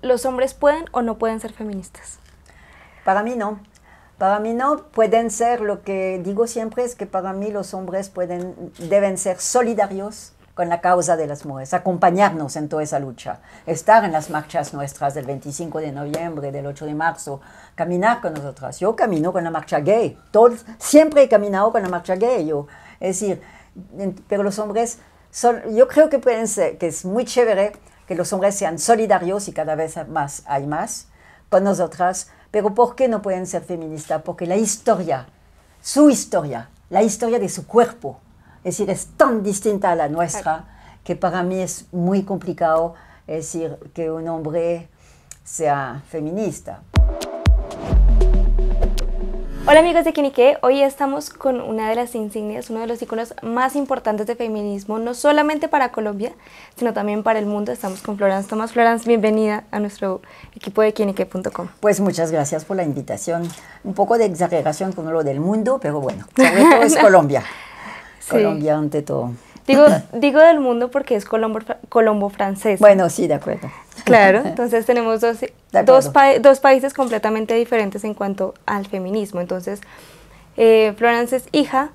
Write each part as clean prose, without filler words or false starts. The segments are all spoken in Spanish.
¿los hombres pueden o no pueden ser feministas? Para mí no. Para mí no pueden ser, lo que digo siempre es que para mí los hombres deben ser solidarios con la causa de las mujeres, acompañarnos en toda esa lucha, estar en las marchas nuestras del 25 de noviembre, del 8 de marzo, caminar con nosotras. Yo camino con la marcha gay, siempre he caminado con la marcha gay, es decir, pero los hombres, yo creo que pueden ser, que es muy chévere que los hombres sean solidarios y cada vez más hay más con nosotras. Pero ¿por qué no pueden ser feministas? Porque la historia, su historia, la historia de su cuerpo, es decir, es tan distinta a la nuestra que para mí es muy complicado, es decir, que un hombre sea feminista. Hola amigos de Quinique, hoy estamos con una de las insignias, uno de los iconos más importantes de feminismo, no solamente para Colombia, sino también para el mundo. Estamos con Florence Thomas. Florence, bienvenida a nuestro equipo de Quinique.com. Pues muchas gracias por la invitación. Un poco de exageración con lo del mundo, pero bueno, sobre todo es Colombia. Sí. Colombia ante todo. Digo del mundo porque es Colombo francés. Bueno, sí, de acuerdo. Claro, entonces tenemos dos países completamente diferentes en cuanto al feminismo. Entonces, Florence es hija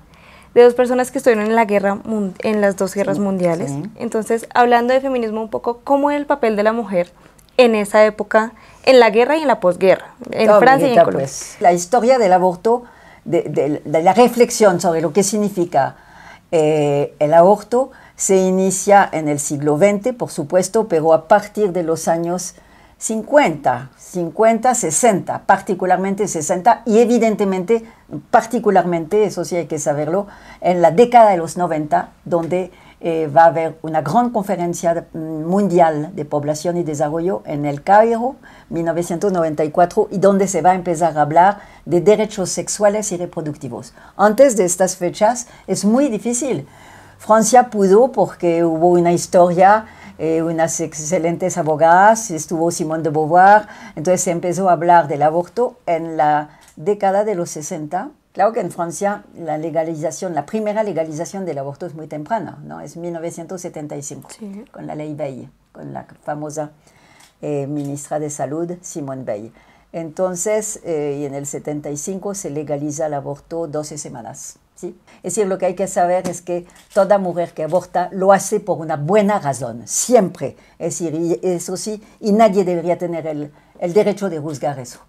de dos personas que estuvieron en la guerra, en las dos guerras mundiales. Sí. Entonces, hablando de feminismo un poco, ¿cómo era el papel de la mujer en esa época, en la guerra y en la posguerra, en Francia y en Colombia? Pues, la historia del aborto, de la reflexión sobre lo que significa el aborto se inicia en el siglo XX, por supuesto, pero a partir de los años 50, 60, particularmente 60, y evidentemente, particularmente, eso sí hay que saberlo, en la década de los 90, donde va a haber una gran conferencia mundial de población y desarrollo en El Cairo, 1994, y donde se va a empezar a hablar de derechos sexuales y reproductivos. Antes de estas fechas es muy difícil. Francia pudo porque hubo una historia, unas excelentes abogadas, estuvo Simone de Beauvoir, entonces se empezó a hablar del aborto en la década de los 60. Claro que en Francia la primera legalización del aborto es muy temprana, ¿no? Es 1975, sí. Con la ley Veil, con la famosa ministra de Salud, Simone Veil. Entonces, y en el 75 se legaliza el aborto 12 semanas. ¿Sí? Es decir, lo que hay que saber es que toda mujer que aborta lo hace por una buena razón, siempre. Es decir, y eso sí, y nadie debería tener el derecho de juzgar eso.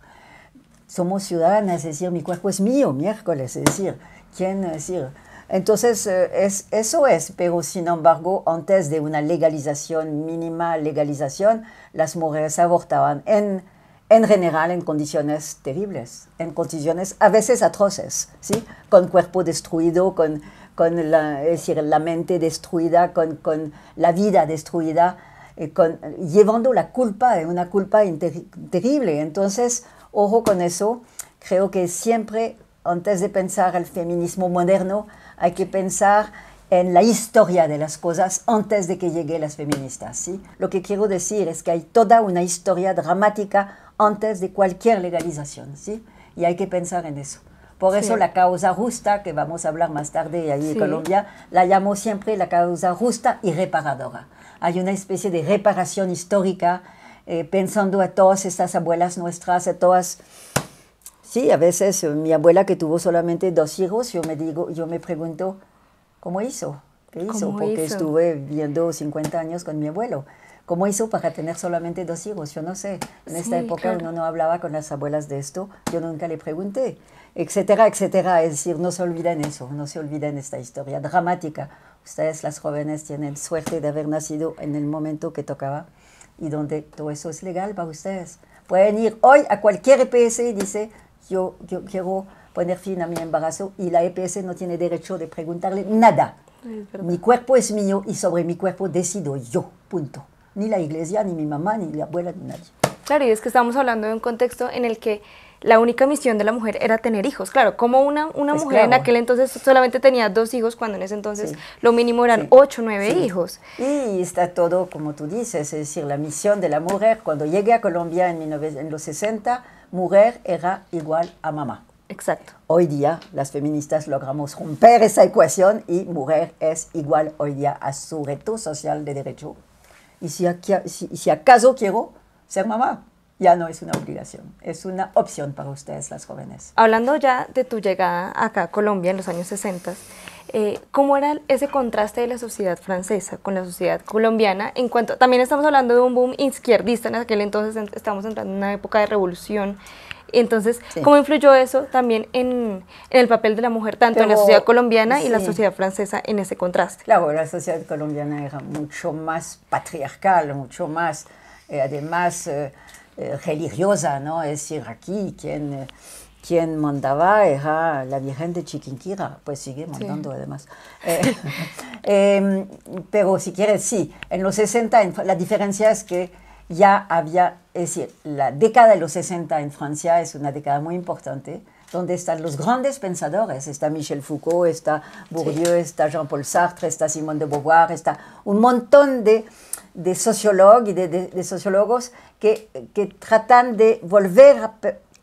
Somos ciudadanas, es decir, mi cuerpo es mío, miércoles, es decir, ¿quién? Es decir, entonces, eso es, pero sin embargo, antes de una legalización, mínima legalización, las mujeres abortaban en general en condiciones terribles, en condiciones a veces atroces, ¿sí? Con cuerpo destruido, con es decir, la mente destruida, con la vida destruida, llevando la culpa, una culpa terrible. Entonces, ojo con eso, creo que siempre, antes de pensar el feminismo moderno, hay que pensar en la historia de las cosas antes de que lleguen las feministas, ¿sí? Lo que quiero decir es que hay toda una historia dramática antes de cualquier legalización, ¿sí? Y hay que pensar en eso. Por eso la causa justa, que vamos a hablar más tarde ahí en Colombia, la llamo siempre la causa justa y reparadora. Hay una especie de reparación histórica, pensando a todas estas abuelas nuestras, a todas. Sí, a veces mi abuela que tuvo solamente 2 hijos, yo me pregunto, ¿cómo hizo? ¿Qué hizo? Porque estuve viviendo 50 años con mi abuelo. ¿Cómo hizo para tener solamente 2 hijos? Yo no sé. En esta época uno no hablaba con las abuelas de esto, yo nunca le pregunté, etcétera, etcétera. Es decir, no se olviden eso, no se olviden esta historia dramática. Ustedes, las jóvenes, tienen suerte de haber nacido en el momento que tocaba y donde todo eso es legal para ustedes. Pueden ir hoy a cualquier EPS y dice, yo quiero poner fin a mi embarazo, y la EPS no tiene derecho de preguntarle nada. Mi cuerpo es mío y sobre mi cuerpo decido yo, punto. Ni la iglesia, ni mi mamá, ni la abuela, ni nadie. Claro, y es que estamos hablando de un contexto en el que la única misión de la mujer era tener hijos. Claro, como una mujer en aquel entonces solamente tenía 2 hijos, cuando en ese entonces lo mínimo eran 8 o 9 hijos. Y está todo, como tú dices, es decir, la misión de la mujer, cuando llegué a Colombia en los 60, mujer era igual a mamá. Exacto. Hoy día, las feministas logramos romper esa ecuación y mujer es igual hoy día a su reto social de derecho. Y si acaso quiero, ser mamá ya no es una obligación, es una opción para ustedes, las jóvenes. Hablando ya de tu llegada acá a Colombia en los años 60, ¿cómo era ese contraste de la sociedad francesa con la sociedad colombiana? En cuanto, también estamos hablando de un boom izquierdista, en aquel entonces estamos entrando en una época de revolución. Entonces, sí. ¿Cómo influyó eso también en el papel de la mujer, tanto en la sociedad colombiana y la sociedad francesa en ese contraste? Claro, la sociedad colombiana era mucho más patriarcal, mucho más, además, religiosa, ¿no? Es decir, aquí quien mandaba era la Virgen de Chiquinquirá, pues sigue mandando además. Pero si quieres, sí, en los 60 la diferencia es que ya había, es decir, la década de los 60 en Francia es una década muy importante, donde están los grandes pensadores, está Michel Foucault, está Bourdieu, está Jean-Paul Sartre, está Simone de Beauvoir, está un montón de sociólogos y de sociólogos que tratan de volver a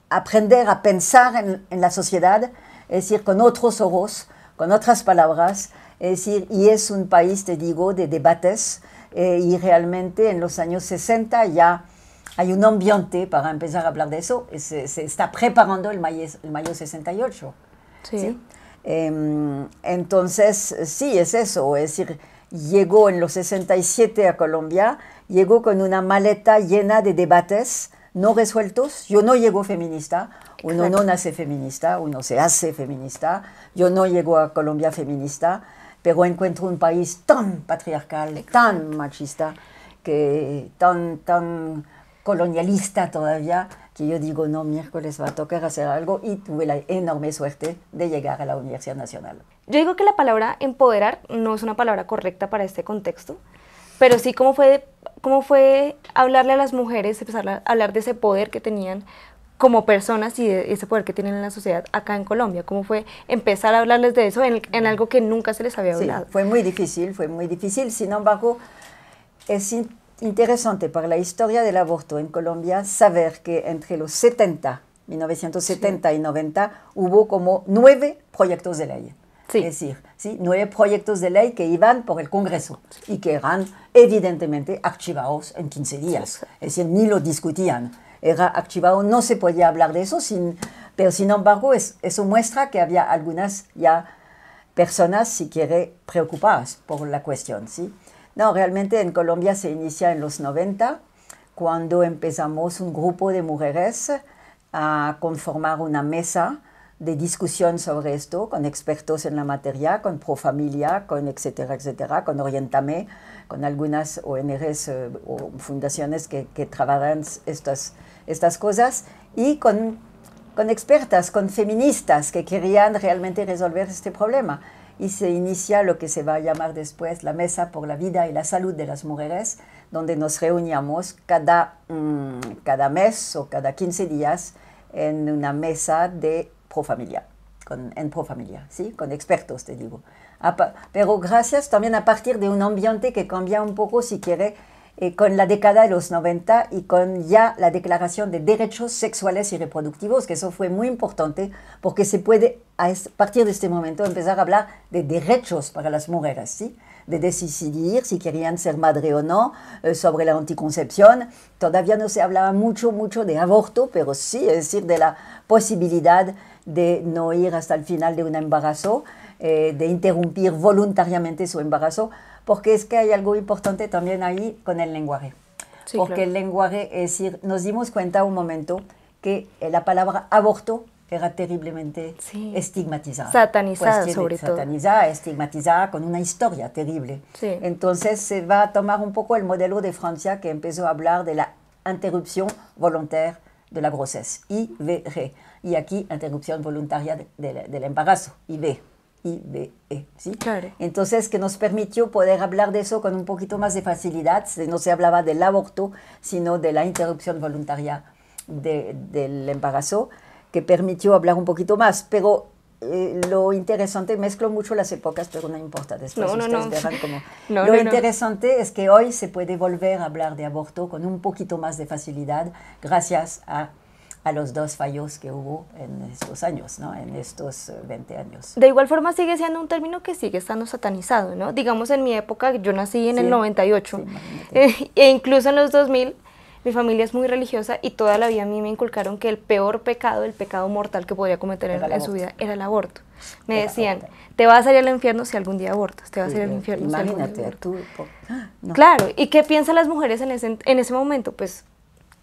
aprender a pensar en la sociedad, es decir, con otros ojos, con otras palabras, es decir, y es un país, te digo, de debates, y realmente en los años 60 ya hay un ambiente para empezar a hablar de eso, se está preparando el mayo 68. Sí. ¿Sí? Entonces, sí, es eso, es decir, llegó en los 67 a Colombia, llegó con una maleta llena de debates no resueltos. Yo no llego feminista, uno no nace feminista, uno se hace feminista. Yo no llego a Colombia feminista, pero encuentro un país tan patriarcal, tan machista, tan colonialista todavía, que yo digo, no, miércoles va a tocar hacer algo, y tuve la enorme suerte de llegar a la Universidad Nacional. Yo digo que la palabra empoderar no es una palabra correcta para este contexto, pero sí cómo fue hablarle a las mujeres, empezar a hablar de ese poder que tenían como personas y de ese poder que tienen en la sociedad acá en Colombia. ¿Cómo fue empezar a hablarles de eso en algo que nunca se les había hablado? Sí, fue muy difícil, sin embargo, es interesante para la historia del aborto en Colombia saber que entre los 1970 y 90, hubo como 9 proyectos de ley. Sí. Es decir, ¿sí? 9 proyectos de ley que iban por el Congreso y que eran evidentemente archivados en 15 días. Sí. Es decir, ni lo discutían. Era archivado, no se podía hablar de eso, pero sin embargo eso muestra que había algunas ya personas, si quiere, preocupadas por la cuestión, ¿sí? No, realmente en Colombia se inicia en los 90, cuando empezamos un grupo de mujeres a conformar una mesa de discusión sobre esto, con expertos en la materia, con Profamilia, con etcétera, con Oriéntame, con algunas ONGs o fundaciones que trabajan estas cosas, y con expertas, con feministas que querían realmente resolver este problema. Y se inicia lo que se va a llamar después la Mesa por la Vida y la Salud de las Mujeres, donde nos reuníamos cada mes o cada 15 días en una mesa de Profamilia, en Profamilia, ¿sí? Con expertos, te digo. Pero gracias también a partir de un ambiente que cambia un poco, si quiere, con la década de los 90 y con ya la Declaración de Derechos Sexuales y Reproductivos, que eso fue muy importante porque se puede a partir de este momento empezar a hablar de derechos para las mujeres, ¿sí? De decidir si querían ser madre o no, sobre la anticoncepción. Todavía no se hablaba mucho de aborto, pero sí, es decir, de la posibilidad de no ir hasta el final de un embarazo, de interrumpir voluntariamente su embarazo, porque es que hay algo importante también ahí con el lenguaje. Sí, porque claro. El lenguaje, es decir, nos dimos cuenta un momento que la palabra aborto era terriblemente estigmatizada. Satanizada, pues, sobre todo. Satanizada, estigmatizada, con una historia terrible. Sí. Entonces se va a tomar un poco el modelo de Francia, que empezó a hablar de la interrupción volontaria de la grossesse, IVG. Y aquí, interrupción voluntaria del embarazo, IVE, ¿sí? Claro. Entonces, que nos permitió poder hablar de eso con un poquito más de facilidad. No se hablaba del aborto, sino de la interrupción voluntaria del embarazo, que permitió hablar un poquito más. Pero lo interesante, mezclo mucho las épocas, pero no importa, después ustedes verán cómo. Lo interesante es que hoy se puede volver a hablar de aborto con un poquito más de facilidad, gracias a los 2 fallos que hubo en estos años, ¿no? En estos 20 años. De igual forma sigue siendo un término que sigue estando satanizado, ¿no? Digamos, en mi época, yo nací en el 98, e incluso en los 2000, mi familia es muy religiosa y toda la vida a mí me inculcaron que el peor pecado, el pecado mortal que podría cometer en su vida era el aborto. Me decían, te vas a ir al infierno si algún día abortas, te vas a ir al infierno si algún día abortas. Tú, no. Claro, ¿y qué piensan las mujeres en ese momento? Pues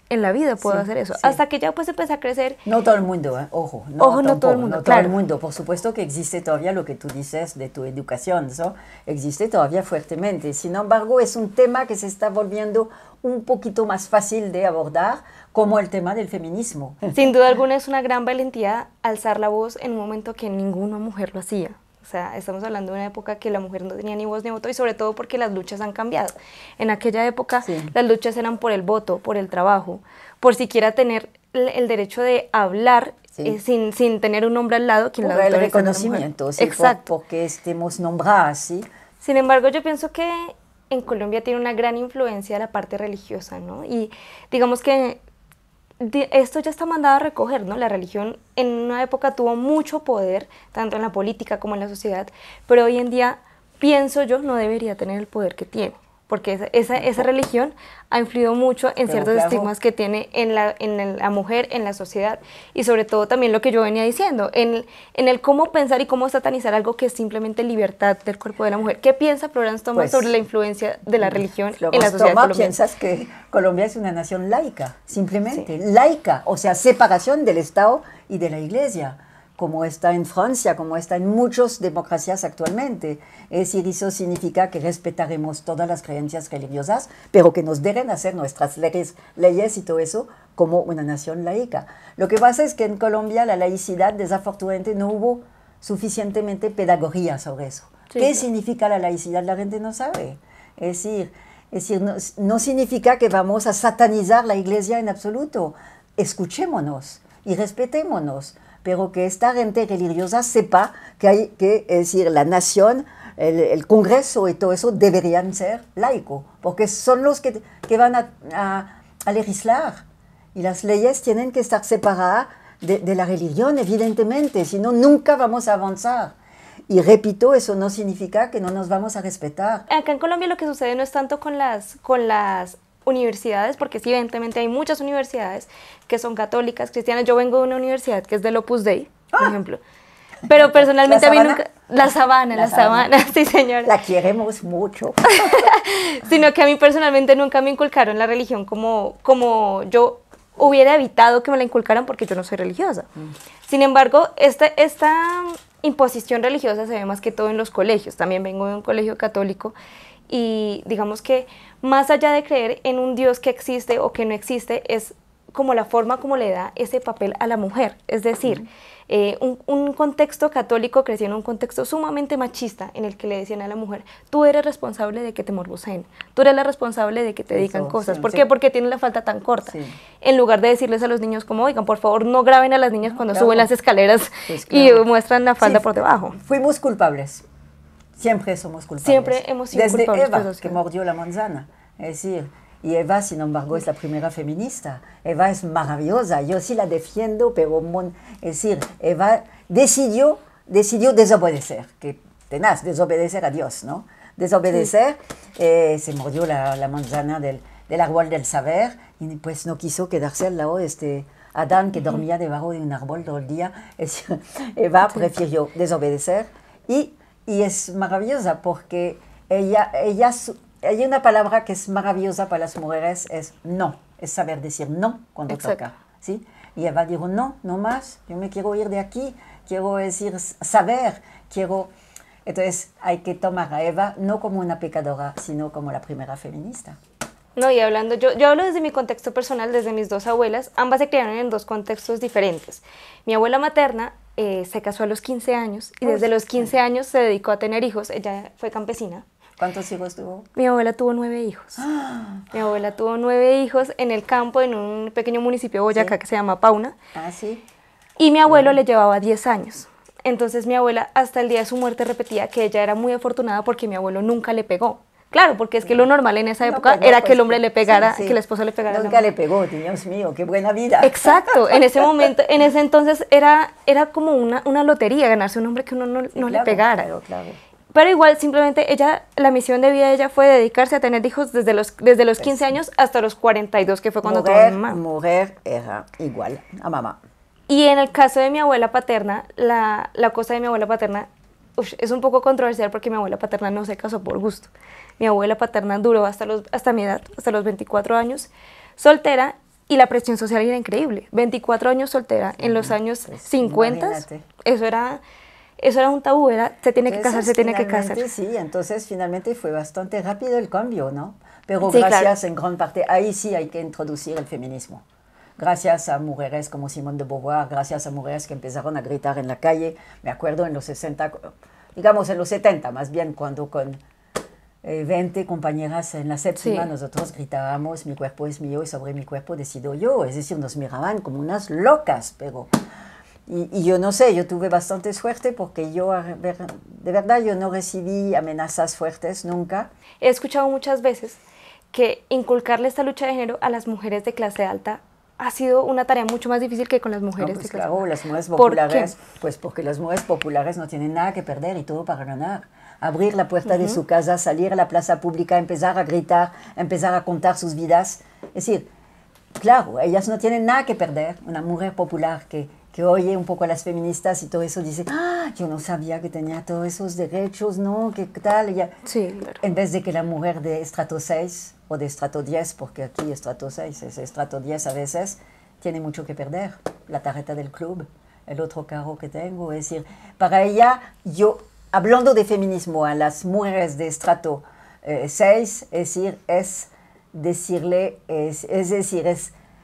en la vida puedo hacer eso. Hasta que ya pues empecé a crecer. No todo el mundo, ojo. No todo el mundo, no claro. todo el mundo. Por supuesto que existe todavía lo que tú dices de tu educación, ¿no? Existe todavía fuertemente. Sin embargo, es un tema que se está volviendo un poquito más fácil de abordar, como el tema del feminismo. Sin duda alguna es una gran valentía alzar la voz en un momento que ninguna mujer lo hacía. O sea, estamos hablando de una época que la mujer no tenía ni voz ni voto y sobre todo porque las luchas han cambiado. En aquella época las luchas eran por el voto, por el trabajo, por siquiera tener el derecho de hablar sin tener un hombre al lado. Quien por el reconocimiento, sí, exacto. Porque estemos nombradas, ¿sí? Sin embargo, yo pienso que en Colombia tiene una gran influencia la parte religiosa, ¿no? Y digamos que esto ya está mandado a recoger, ¿no? La religión en una época tuvo mucho poder, tanto en la política como en la sociedad, pero hoy en día, pienso yo, no debería tener el poder que tiene, porque esa religión ha influido mucho en ciertos estigmas que tiene en la mujer, en la sociedad, y sobre todo también lo que yo venía diciendo, en el cómo pensar y cómo satanizar algo que es simplemente libertad del cuerpo de la mujer. ¿Qué piensa Florence Thomas sobre la influencia de la religión en la sociedad colombiana? ¿Piensas que Colombia es una nación laica? Simplemente, laica, o sea, separación del Estado y de la Iglesia, como está en Francia, como está en muchas democracias actualmente. Es decir, eso significa que respetaremos todas las creencias religiosas, pero que nos dejen hacer nuestras leyes y todo eso como una nación laica. Lo que pasa es que en Colombia la laicidad, desafortunadamente, no hubo suficientemente pedagogía sobre eso. Sí, ¿qué significa la laicidad? La gente no sabe. Es decir, no significa que vamos a satanizar la Iglesia en absoluto. Escuchémonos y respetémonos, pero que esta gente religiosa sepa que es decir, la nación, el Congreso y todo eso deberían ser laicos, porque son los que van a legislar. Y las leyes tienen que estar separadas de la religión, evidentemente, si no, nunca vamos a avanzar. Y repito, eso no significa que no nos vamos a respetar. Acá en Colombia lo que sucede no es tanto con las universidades, porque sí, evidentemente hay muchas universidades que son católicas, cristianas. Yo vengo de una universidad que es del Opus Dei, por ejemplo. Pero personalmente a mí nunca... La Sabana, sí señora. La queremos mucho. Sino que a mí personalmente nunca me inculcaron la religión como yo hubiera evitado que me la inculcaran porque yo no soy religiosa. Sin embargo, esta imposición religiosa se ve más que todo en los colegios. También vengo de un colegio católico y digamos que más allá de creer en un Dios que existe o que no existe, es como la forma como le da ese papel a la mujer. Es decir, un contexto católico creció en un contexto sumamente machista en el que le decían a la mujer, tú eres responsable de que te morboseen, tú eres la responsable de que te digan cosas. ¿Por qué? Porque tienes la falda tan corta. En lugar de decirles a los niños como, oigan, por favor, no graben a las niñas cuando suben las escaleras y muestran la falda por debajo. Fuimos culpables. Siempre somos culpables. Siempre hemos sido culpables. Desde Eva, que mordió la manzana. Es decir, y Eva, sin embargo, es la primera feminista. Eva es maravillosa. Yo sí la defiendo, pero es decir, Eva decidió desobedecer, que tenaz, desobedecer a Dios, ¿no? Desobedecer, se mordió la manzana del árbol del saber y pues no quiso quedarse al lado de Adán que dormía debajo de un árbol todo el día. Eva prefirió desobedecer y es maravillosa porque hay una palabra que es maravillosa para las mujeres, es no, es saber decir no cuando toca, ¿sí? Y Eva dijo, no más, yo me quiero ir de aquí, quiero decir saber, Entonces hay que tomar a Eva no como una pecadora, sino como la primera feminista. No, y hablando, yo hablo desde mi contexto personal, desde mis dos abuelas, ambas se criaron en dos contextos diferentes. Mi abuela materna se casó a los 15 años y desde los 15 años se dedicó a tener hijos, ella fue campesina. ¿Cuántos hijos tuvo? Mi abuela tuvo 9 hijos. Mi abuela tuvo 9 hijos en el campo, en un pequeño municipio de Boyacá que se llama Pauna. Sí. Y mi abuelo le llevaba 10 años. Entonces mi abuela hasta el día de su muerte repetía que ella era muy afortunada porque mi abuelo nunca le pegó. Claro, porque es que lo normal en esa época era que el hombre le pegara, que la esposa le pegara. Nunca le pegó, Dios mío, qué buena vida. Exacto, en ese momento, en ese entonces era como una lotería ganarse un hombre que uno no le pegara. Claro. Pero igual, simplemente ella, la misión de vida de ella fue dedicarse a tener hijos desde los 15 años hasta los 42, que fue cuando tuvo mi mamá. Mujer era igual a mamá. Y en el caso de mi abuela paterna, la cosa de mi abuela paterna es un poco controversial porque mi abuela paterna no se casó por gusto. Mi abuela paterna duró hasta mi edad, hasta los 24 años, soltera, y la presión social era increíble. 24 años soltera, en los años 50, eso era un tabú, se tiene que casar, se tiene que casar. Sí, entonces finalmente fue bastante rápido el cambio, ¿no? Pero sí, gracias claro. En gran parte, ahí sí hay que introducir el feminismo. Gracias a mujeres como Simone de Beauvoir, gracias a mujeres que empezaron a gritar en la calle. Me acuerdo en los 60, digamos en los 70 más bien, cuando con 20 compañeras en la séptima, sí. Nosotros gritábamos, mi cuerpo es mío y sobre mi cuerpo decido yo. Es decir, nos miraban como unas locas, pero... Y yo no sé, yo tuve bastante suerte porque yo, de verdad, yo no recibí amenazas fuertes nunca. He escuchado muchas veces que inculcarle esta lucha de género a las mujeres de clase alta ha sido una tarea mucho más difícil que con las mujeres de clase baja. Las mujeres populares, pues porque las mujeres populares no tienen nada que perder y todo para ganar. Abrir la puerta de su casa, salir a la plaza pública, empezar a gritar, empezar a contar sus vidas. Es decir, claro, ellas no tienen nada que perder. Una mujer popular que oye un poco a las feministas y todo eso, dice, yo no sabía que tenía todos esos derechos, ¿no? ¿Qué tal? Ella, sí, claro. En vez de que la mujer de estrato 6 o de estrato 10, porque aquí estrato 6 es estrato 10 a veces, tiene mucho que perder. La tarjeta del club, el otro carro que tengo, es decir, para ella, yo, hablando de feminismo a las mujeres de estrato 6, es decirle, es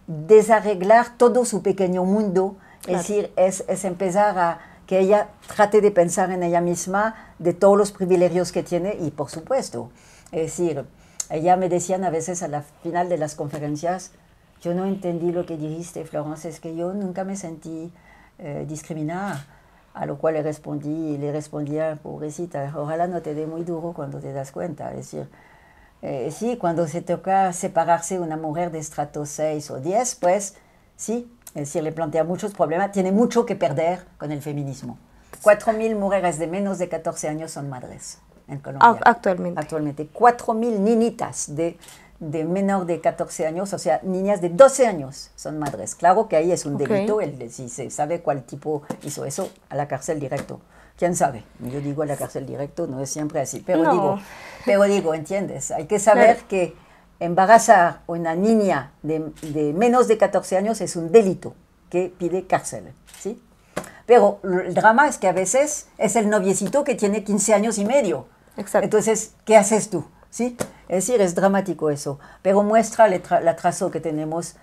desarreglar todo su pequeño mundo. Claro. Es decir, es empezar a que ella trate de pensar en ella misma, de todos los privilegios que tiene y por supuesto, es decir, ella me decían a veces a la final de las conferencias, yo no entendí lo que dijiste, Florence, es que yo nunca me sentí discriminada, a lo cual le respondía, pobrecita, ojalá no te dé muy duro cuando te das cuenta, es decir, sí, cuando se toca separarse una mujer de estrato 6 o 10, pues sí, es decir, le plantea muchos problemas, tiene mucho que perder con el feminismo. 4.000 mujeres de menos de 14 años son madres en Colombia. Actualmente. 4.000 niñitas de menor de 14 años, o sea, niñas de 12 años son madres. Claro que ahí es un delito, si se sabe cuál tipo hizo eso, a la cárcel directo. ¿Quién sabe? Yo digo a la cárcel directo, no es siempre así, pero digo, ¿entiendes? Hay que saber que embarazar a una niña de menos de 14 años es un delito que pide cárcel, ¿sí? Pero el drama es que a veces es el noviecito que tiene 15 años y medio. Exacto. Entonces, ¿qué haces tú? ¿Sí? Es decir, es dramático eso, pero muestra el atraso que tenemos,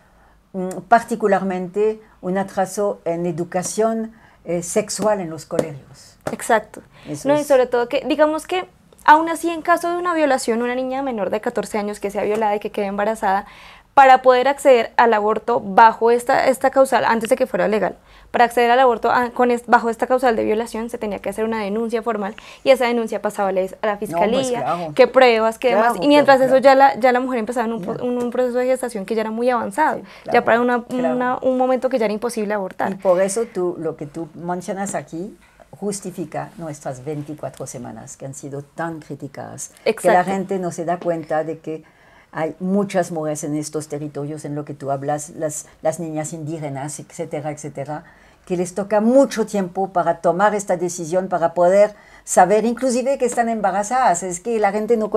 particularmente un atraso en educación sexual en los colegios. Exacto. Y sobre todo que, digamos que, aún así, en caso de una violación, una niña menor de 14 años que sea violada y que quede embarazada, para poder acceder al aborto bajo esta causal, antes de que fuera legal, para acceder al aborto bajo esta causal de violación se tenía que hacer una denuncia formal y esa denuncia pasaba a la fiscalía, no, pues claro. Qué pruebas, qué demás. Y mientras eso ya la mujer empezaba en un proceso de gestación que ya era muy avanzado, sí, claro, ya para un momento que ya era imposible abortar. Y por eso lo que tú mencionas aquí justifica nuestras 24 semanas que han sido tan criticadas. Exacto. Que la gente no se da cuenta de que hay muchas mujeres en estos territorios en lo que tú hablas, las niñas indígenas, etcétera, etcétera, que les toca mucho tiempo para tomar esta decisión, para poder saber inclusive que están embarazadas. Es que la gente no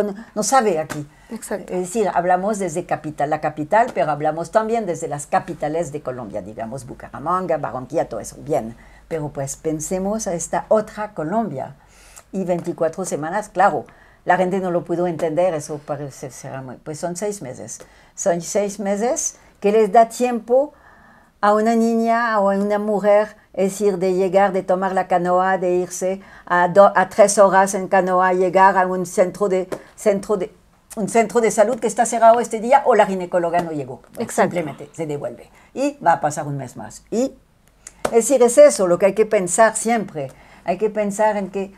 sabe aquí. Exacto. Es decir, hablamos desde la capital, pero hablamos también desde las capitales de Colombia, digamos Bucaramanga, Barranquilla, todo eso, bien. Pero pues pensemos a esta otra Colombia. Y 24 semanas, claro, la gente no lo pudo entender, eso parece ser muy... Pues son 6 meses. Son 6 meses que les da tiempo a una niña o a una mujer, es decir, de llegar, de tomar la canoa, de irse a 3 horas en canoa, llegar a un centro de salud que está cerrado este día o la ginecóloga no llegó. Simplemente se devuelve. Y va a pasar un mes más. Y, es decir, es eso lo que hay que pensar siempre. Hay que pensar en que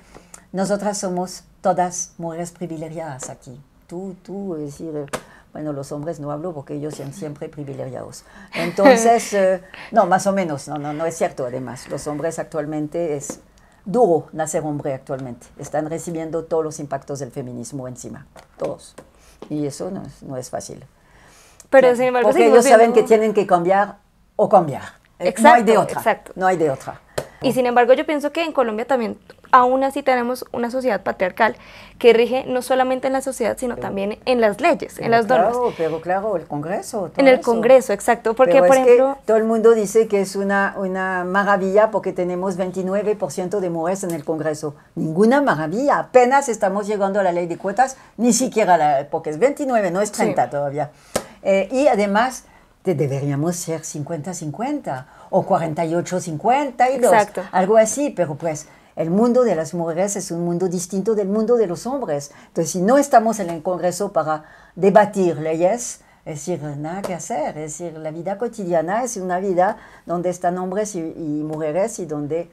nosotras somos todas mujeres privilegiadas aquí. Tú, es decir, bueno, los hombres no hablo porque ellos son siempre privilegiados. Entonces, no, más o menos, no es cierto además. Los hombres actualmente duro nacer hombre actualmente. Están recibiendo todos los impactos del feminismo encima, todos. Y eso no es fácil. Pero sin embargo, porque ellos saben que tienen que cambiar o cambiar. Exacto, no hay de otra. Exacto. No hay de otra. Y sin embargo, yo pienso que en Colombia también, aún así tenemos una sociedad patriarcal que rige no solamente en la sociedad, sino también en las leyes, en las normas. Pero claro, el Congreso. En el Congreso, exacto. Porque, pero por es ejemplo, que todo el mundo dice que es una maravilla porque tenemos 29% de mujeres en el Congreso. Ninguna maravilla. Apenas estamos llegando a la ley de cuotas, ni siquiera porque es 29, no es 30 sí. Todavía. Y además, deberíamos ser 50-50 o 48-52, exacto. Algo así, pero pues el mundo de las mujeres es un mundo distinto del mundo de los hombres. Entonces, si no estamos en el Congreso para debatir leyes, es decir, nada que hacer. Es decir, la vida cotidiana es una vida donde están hombres y mujeres y donde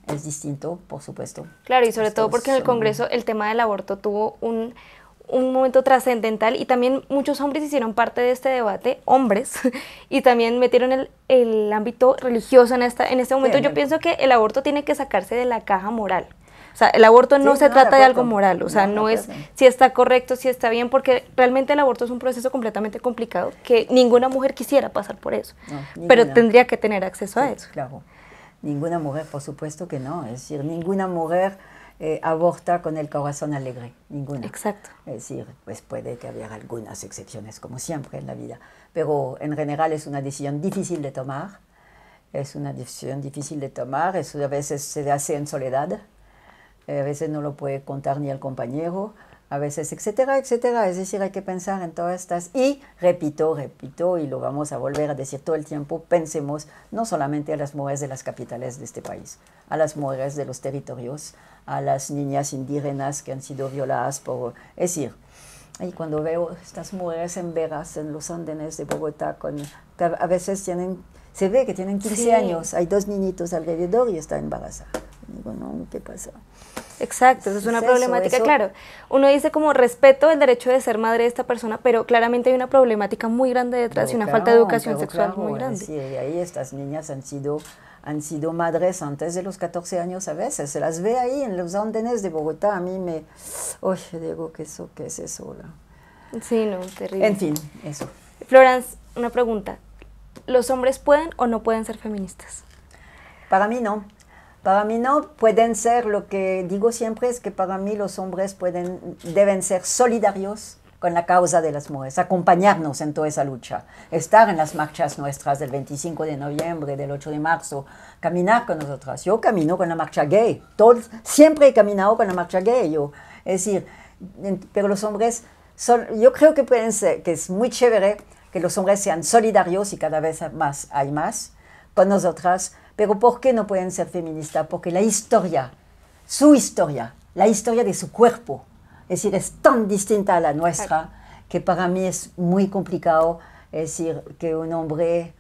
es distinto, por supuesto. Claro, y sobre todo porque en el Congreso el tema del aborto tuvo un momento trascendental y también muchos hombres hicieron parte de este debate, hombres, y también metieron el ámbito religioso en este momento. Yo pienso que el aborto tiene que sacarse de la caja moral. O sea, el aborto no se trata de algo moral, o sea, no es si está correcto, si está bien, porque realmente el aborto es un proceso completamente complicado que ninguna mujer quisiera pasar por eso, pero tendría que tener acceso a eso. Claro, ninguna mujer, por supuesto que no, es decir, ninguna mujer aborta con el corazón alegre, ninguna. Exacto. Es decir, pues puede que haya algunas excepciones, como siempre en la vida, pero en general es una decisión difícil de tomar, a veces se hace en soledad, a veces no lo puede contar ni el compañero, a veces, etcétera, etcétera. Es decir, hay que pensar en todas estas. Y repito, y lo vamos a volver a decir todo el tiempo, pensemos no solamente a las mujeres de las capitales de este país, a las mujeres de los territorios, a las niñas indígenas que han sido violadas por... Es decir, y cuando veo estas mujeres en veras en los andenes de Bogotá, que a veces se ve que tienen 15 años, hay 2 niñitos alrededor y está embarazada. Digo, no, ¿qué pasa? Exacto, eso es una problemática, claro. Uno dice como respeto el derecho de ser madre de esta persona, pero claramente hay una problemática muy grande detrás y una falta de educación sexual muy grande. Sí, y ahí estas niñas han sido madres antes de los 14 años a veces. Se las ve ahí en los andenes de Bogotá. A mí me... Oye, digo, ¿qué es eso? Sí, no, terrible. En fin, eso. Florence, una pregunta. ¿Los hombres pueden o no pueden ser feministas? Para mí no. Para mí no pueden ser, lo que digo siempre es que para mí los hombres deben ser solidarios con la causa de las mujeres, acompañarnos en toda esa lucha, estar en las marchas nuestras del 25 de noviembre, del 8 de marzo, caminar con nosotras. Yo camino con la marcha gay, siempre he caminado con la marcha gay, es decir, pero los hombres, yo creo que pueden ser, que es muy chévere que los hombres sean solidarios y cada vez más hay más con nosotras. Pero ¿por qué no pueden ser feministas? Porque la historia, la historia de su cuerpo, es decir, es tan distinta a la nuestra que para mí es muy complicado, es decir, que un hombre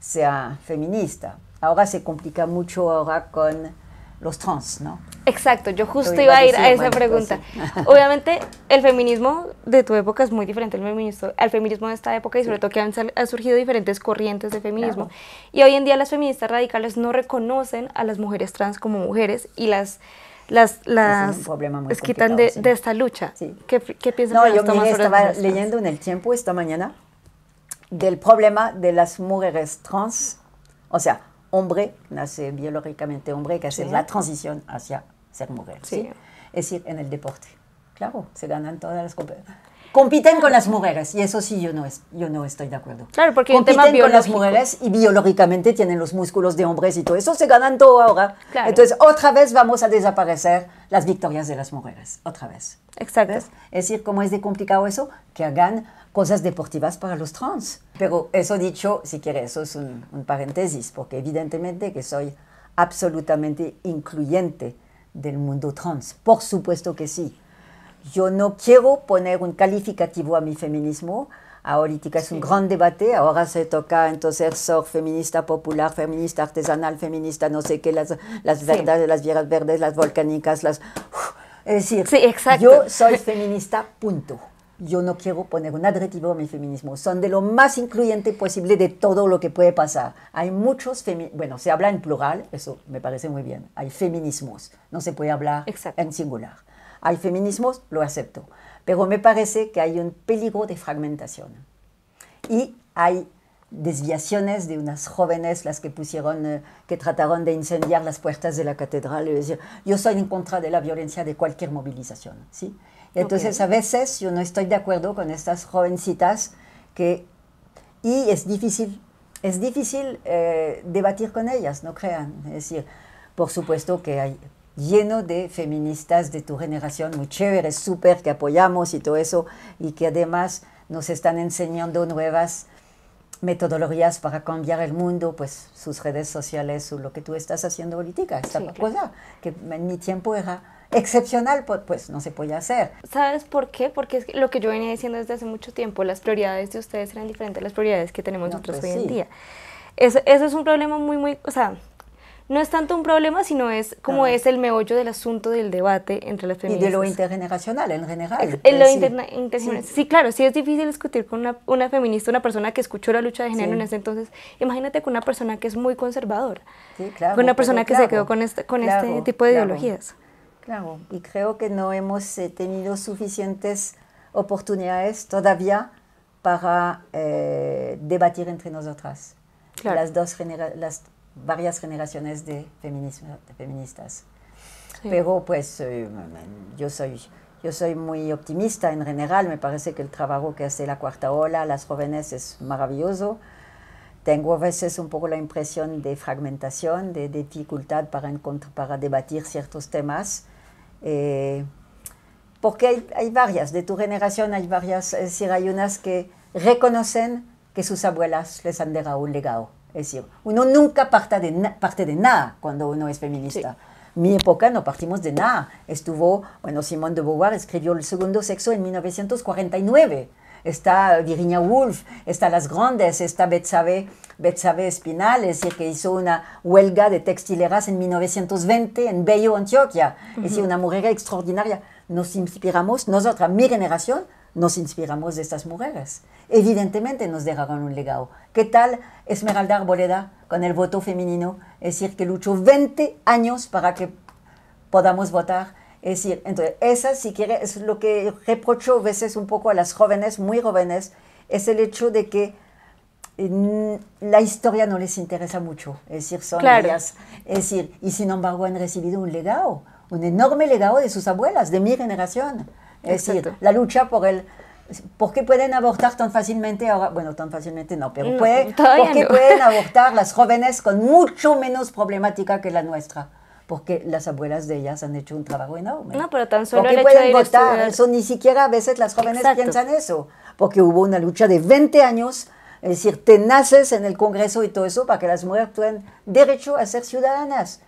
sea feminista. Ahora se complica mucho ahora con los trans, ¿no? Exacto, yo justo iba a ir a esa pregunta. Obviamente el feminismo de tu época es muy diferente al feminismo de esta época y sobre todo que han surgido diferentes corrientes de feminismo. Claro. Y hoy en día las feministas radicales no reconocen a las mujeres trans como mujeres y las quitan de esta lucha. Sí. ¿Qué piensas? No, yo estaba leyendo en El Tiempo esta mañana del problema de las mujeres trans, o sea, hombre, nace biológicamente hombre, que hace la transición hacia ser mujer. ¿Sí? Es decir, en el deporte. Claro, se ganan todas las competencias. Compiten con las mujeres, y eso sí yo no estoy de acuerdo. Claro, porque compiten con las mujeres y biológicamente tienen los músculos de hombres y todo eso, se ganan todo ahora. Claro. Entonces, otra vez vamos a desaparecer las victorias de las mujeres, otra vez. Exacto. ¿Ves? Es decir, ¿cómo es de complicado eso? Que hagan cosas deportivas para los trans. Pero eso dicho, si quieres, eso es un paréntesis, porque evidentemente que soy absolutamente incluyente del mundo trans. Por supuesto que sí. Yo no quiero poner un calificativo a mi feminismo. Ahorita es un gran debate. Ahora se toca entonces ser feminista popular, feminista artesanal, feminista no sé qué, las verdes, las viejas verdes, las volcánicas, es decir, yo soy feminista, punto. yo no quiero poner un adjetivo a mi feminismo, son de lo más incluyente posible de todo lo que puede pasar. Hay muchos, bueno, se habla en plural, eso me parece muy bien, hay feminismos, no se puede hablar en singular. Hay feminismos, lo acepto, pero me parece que hay un peligro de fragmentación. Y hay desviaciones de unas jóvenes, las que pusieron, que trataron de incendiar las puertas de la catedral y decir, yo soy en contra de la violencia de cualquier movilización, ¿sí? Y entonces a veces yo no estoy de acuerdo con estas jovencitas y es difícil debatir con ellas, no crean. Es decir, por supuesto que hay lleno de feministas de tu generación muy chéveres, súper, que apoyamos y todo eso, y que además nos están enseñando nuevas metodologías para cambiar el mundo, pues sus redes sociales o lo que tú estás haciendo ahorita, esta cosa que en mi tiempo era excepcional, pues no se podía hacer. ¿Sabes por qué? Porque es lo que yo venía diciendo desde hace mucho tiempo, las prioridades de ustedes eran diferentes a las prioridades que tenemos nosotros hoy en día. Eso es un problema muy, o sea, no es tanto un problema, sino es como es el meollo del asunto del debate entre las feministas. Y de lo intergeneracional, en general. Intergeneracional. Sí, claro, sí es difícil discutir con una feminista, una persona que escuchó la lucha de género en ese entonces. Imagínate con una persona que es muy conservadora, con una persona que se quedó con este tipo de ideologías. Claro, y creo que no hemos tenido suficientes oportunidades todavía para debatir entre nosotras. Las varias generaciones de feministas. Sí. Pero pues yo soy muy optimista en general, me parece que el trabajo que hace la cuarta ola, las jóvenes, es maravilloso. Tengo a veces un poco la impresión de fragmentación, de dificultad para debatir ciertos temas, porque hay varias, de tu generación hay varias, es decir, hay unas que reconocen que sus abuelas les han dejado un legado. Es decir, uno nunca parte de nada cuando uno es feminista. Sí. Mi época no partimos de nada. Simone de Beauvoir escribió El segundo sexo en 1949. Está Virginia Woolf, está Las Grandes, está Betsabe Espinal, es decir, que hizo una huelga de textileras en 1920 en Bello, Antioquia. Es decir, una mujer extraordinaria. Nos inspiramos, nosotras, mi generación, nos inspiramos de estas mujeres. Evidentemente nos dejaron un legado. ¿Qué tal Esmeralda Arboleda con el voto femenino? Es decir, que luchó 20 años para que podamos votar. Es decir, entonces, esa, si quiere, es lo que reprocho a veces un poco a las jóvenes, muy jóvenes, es el hecho de que la historia no les interesa mucho. Es decir, son ellas. Es decir, y sin embargo han recibido un legado, un enorme legado de sus abuelas, de mi generación. Es decir, la lucha ¿por qué pueden abortar tan fácilmente ahora? Bueno, tan fácilmente no, pero ¿por qué pueden abortar las jóvenes con mucho menos problemática que la nuestra? Porque las abuelas de ellas han hecho un trabajo enorme. No, pero tan solo el hecho pueden de votar, eso ni siquiera a veces las jóvenes piensan eso, porque hubo una lucha de 20 años, es decir, tenaces en el Congreso y todo eso, para que las mujeres tengan derecho a ser ciudadanas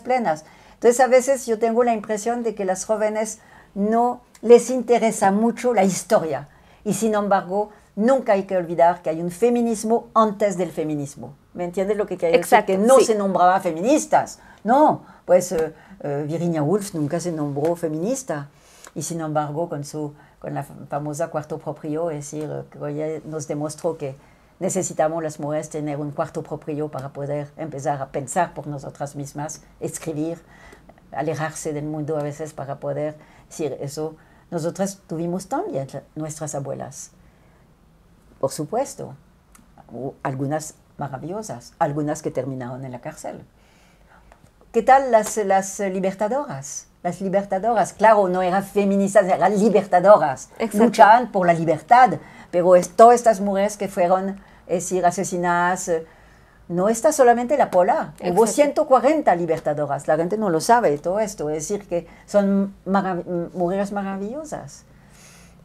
plenas. Entonces, a veces yo tengo la impresión de que las jóvenes no les interesa mucho la historia. Y sin embargo, nunca hay que olvidar que hay un feminismo antes del feminismo. ¿Me entiendes lo que quiere decir? Que no se nombraba feministas. No, pues Virginia Woolf nunca se nombró feminista. Y sin embargo, con la famosa cuarto propio, es decir, que ella nos demostró que necesitamos las mujeres tener un cuarto propio para poder empezar a pensar por nosotras mismas, escribir, alejarse del mundo a veces para poder decir eso. Nosotras tuvimos también nuestras abuelas, por supuesto, algunas maravillosas, algunas que terminaron en la cárcel. ¿Qué tal las libertadoras? Las libertadoras, claro, no eran feministas, eran libertadoras. Exacto. Luchaban por la libertad, pero todas estas mujeres que fueron, es decir, asesinadas, no está solamente la Pola, hubo 140 libertadoras, la gente no lo sabe todo esto, es decir, que son mujeres maravillosas.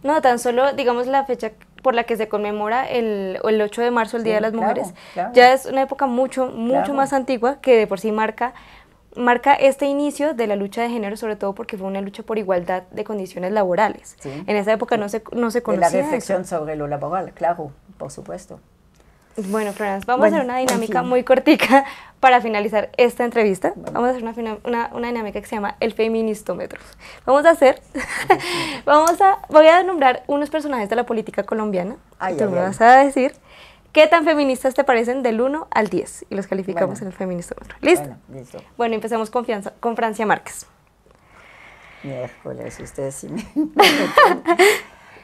No, tan solo, digamos, la fecha por la que se conmemora el 8 de marzo, el Día de las Mujeres, ya es una época mucho más antigua que de por sí marca este inicio de la lucha de género, sobre todo porque fue una lucha por igualdad de condiciones laborales. Sí. En esa época no se conocía la reflexión sobre lo laboral, claro, por supuesto. Bueno, Florence, vamos a hacer una dinámica muy cortica para finalizar esta entrevista. Vamos a hacer una dinámica que se llama el feministómetro. Voy a nombrar unos personajes de la política colombiana. Tú me vas a decir qué tan feministas te parecen del 1 al 10 y los calificamos en el feministómetro. ¿Listo? Listo. Bueno, empezamos con Francia Márquez. Miércoles, ustedes sí me...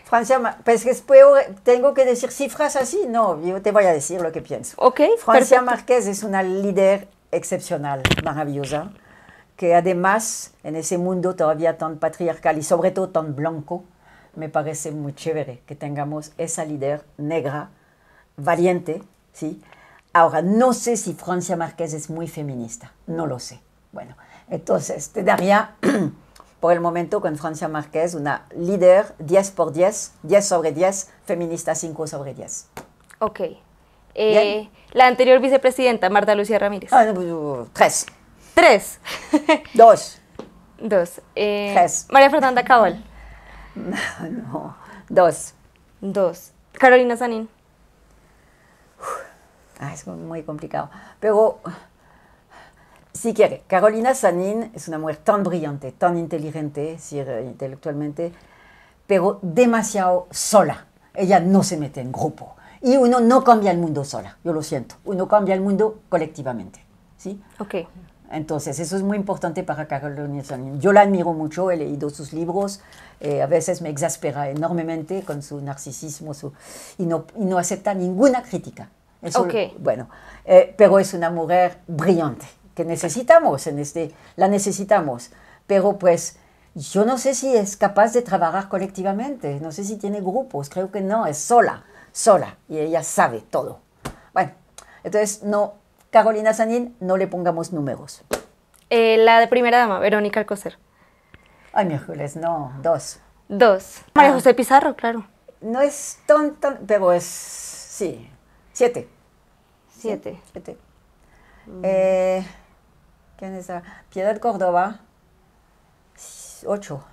Francia, pues tengo que decir cifras así, no, yo te voy a decir lo que pienso. Ok, Francia Márquez es una líder excepcional, maravillosa, que además en ese mundo todavía tan patriarcal y sobre todo tan blanco, me parece muy chévere que tengamos esa líder negra, valiente, ¿sí? Ahora, no sé si Francia Márquez es muy feminista, no lo sé. Bueno, entonces te daría... por el momento con Francia Márquez, una líder 10 por 10, 10 sobre 10, feminista 5 sobre 10. Ok. La anterior vicepresidenta, Marta Lucía Ramírez. 3. 3. 2. 2. 3. María Fernanda Cabal. No. 2. 2. Carolina Sanín. Es muy complicado. Pero... si quiere, Carolina Sanín es una mujer tan brillante, tan inteligente, intelectualmente, pero demasiado sola. Ella no se mete en grupo. Y uno no cambia el mundo sola, yo lo siento. Uno cambia el mundo colectivamente. ¿Sí? Ok. Entonces, eso es muy importante para Carolina Sanín. Yo la admiro mucho, he leído sus libros, a veces me exaspera enormemente con su narcisismo y no acepta ninguna crítica. Eso, bueno, pero es una mujer brillante. Que necesitamos, la necesitamos, pero pues yo no sé si es capaz de trabajar colectivamente, no sé si tiene grupos, creo que no, es sola, y ella sabe todo. Bueno, entonces no, Carolina Sanín, no le pongamos números. La de primera dama, Verónica Alcocer. Ay, miércoles, no, 2. 2. María José Pizarro, claro. No es tan, pero es, sí, 7. 7. ¿Quién es esa? Piedad Córdoba, 8.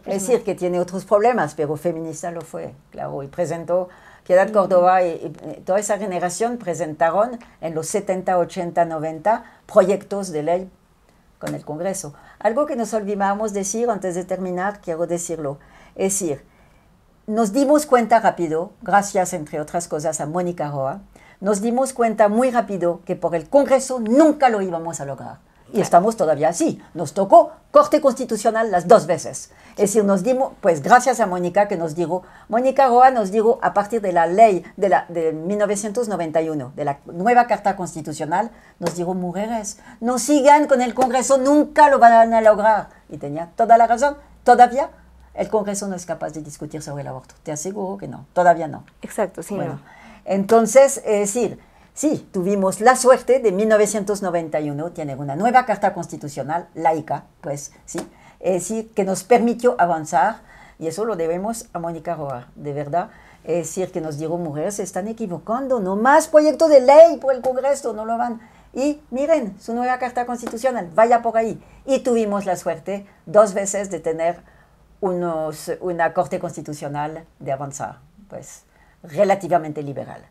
Es decir, que tiene otros problemas, pero feminista lo fue, claro. Y presentó, Piedad Córdoba y toda esa generación presentaron en los 70, 80, 90 proyectos de ley con el Congreso. Algo que nos olvidamos decir antes de terminar, quiero decirlo. Es decir, nos dimos cuenta rápido, gracias entre otras cosas a Mónica Roa, nos dimos cuenta muy rápido que por el Congreso nunca lo íbamos a lograr. Y estamos todavía así. Nos tocó Corte Constitucional las 2 veces. Es decir, nos dimos, pues gracias a Mónica que nos dijo, Mónica Roa nos dijo a partir de la ley de 1991, de la nueva Carta Constitucional, nos dijo, mujeres, no sigan con el Congreso, nunca lo van a lograr. Y tenía toda la razón, todavía el Congreso no es capaz de discutir sobre el aborto. Te aseguro que no, todavía no. Exacto, sí, bueno, no. Entonces, es decir, sí, tuvimos la suerte de 1991 tener una nueva Carta Constitucional laica, pues sí, es decir, que nos permitió avanzar, y eso lo debemos a Mónica Roa, de verdad. Es decir, que nos dijo, mujeres se están equivocando, no más proyecto de ley por el Congreso, no lo van. Y miren, su nueva Carta Constitucional, vaya por ahí. Y tuvimos la suerte 2 veces de tener una Corte Constitucional de avanzar, pues relativamente liberal.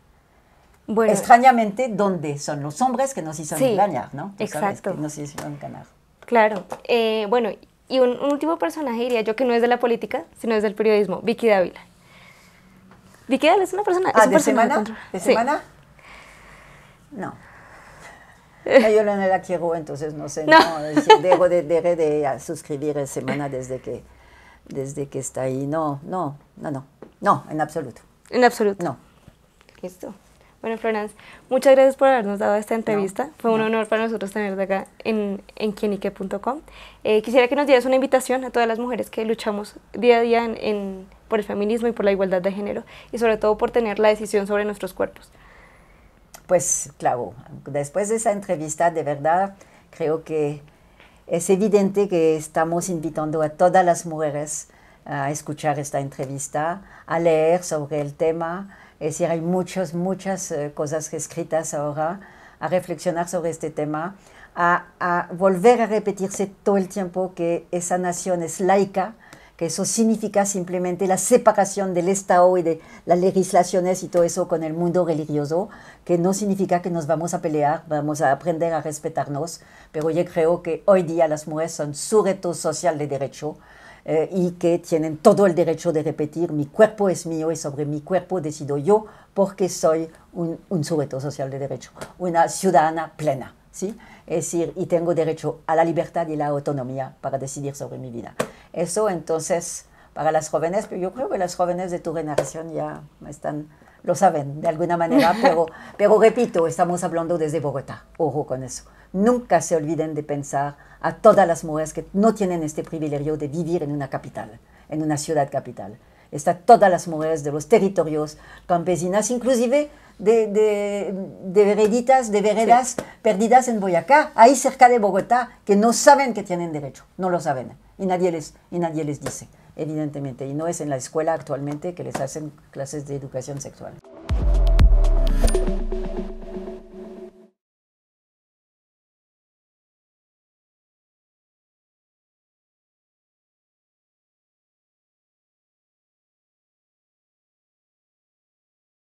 Bueno, extrañamente, ¿dónde son los hombres que nos hicieron engañar, no? Exacto. Que nos hicieron ganar. Claro. Bueno, y un último personaje diría yo que no es de la política, sino es del periodismo, Vicky Dávila. Vicky Dávila es una persona... es un ¿de semana? ¿De semana? No. Yo no la quiero, entonces no sé. No. Dejo de suscribir a Semana desde que está ahí. No, en absoluto. En absoluto. No. Listo. Bueno, Florence, muchas gracias por habernos dado esta entrevista. Fue un honor para nosotros tenerte acá en quienique.com. Quisiera que nos dieras una invitación a todas las mujeres que luchamos día a día por el feminismo y por la igualdad de género, y sobre todo por tener la decisión sobre nuestros cuerpos. Pues claro, después de esa entrevista, de verdad, creo que es evidente que estamos invitando a todas las mujeres a escuchar esta entrevista, a leer sobre el tema. Es decir, hay muchas cosas escritas ahora, a reflexionar sobre este tema, a volver a repetirse todo el tiempo que esa nación es laica, que eso significa simplemente la separación del Estado y de las legislaciones y todo eso con el mundo religioso, que no significa que nos vamos a pelear, vamos a aprender a respetarnos, pero yo creo que hoy día las mujeres son sujetos social de derecho y que tienen todo el derecho de repetir: mi cuerpo es mío y sobre mi cuerpo decido yo, porque soy un sujeto social de derecho, una ciudadana plena, ¿sí? Es decir, y tengo derecho a la libertad y la autonomía para decidir sobre mi vida. Eso entonces, para las jóvenes, pero yo creo que las jóvenes de tu generación ya lo saben de alguna manera, pero repito, estamos hablando desde Bogotá, ojo con eso. Nunca se olviden de pensar a todas las mujeres que no tienen este privilegio de vivir en una capital, en una ciudad capital. Están todas las mujeres de los territorios campesinas, inclusive de veredas perdidas en Boyacá, ahí cerca de Bogotá, que no saben que tienen derecho, no lo saben, y nadie les dice, evidentemente, y no es en la escuela actualmente que les hacen clases de educación sexual.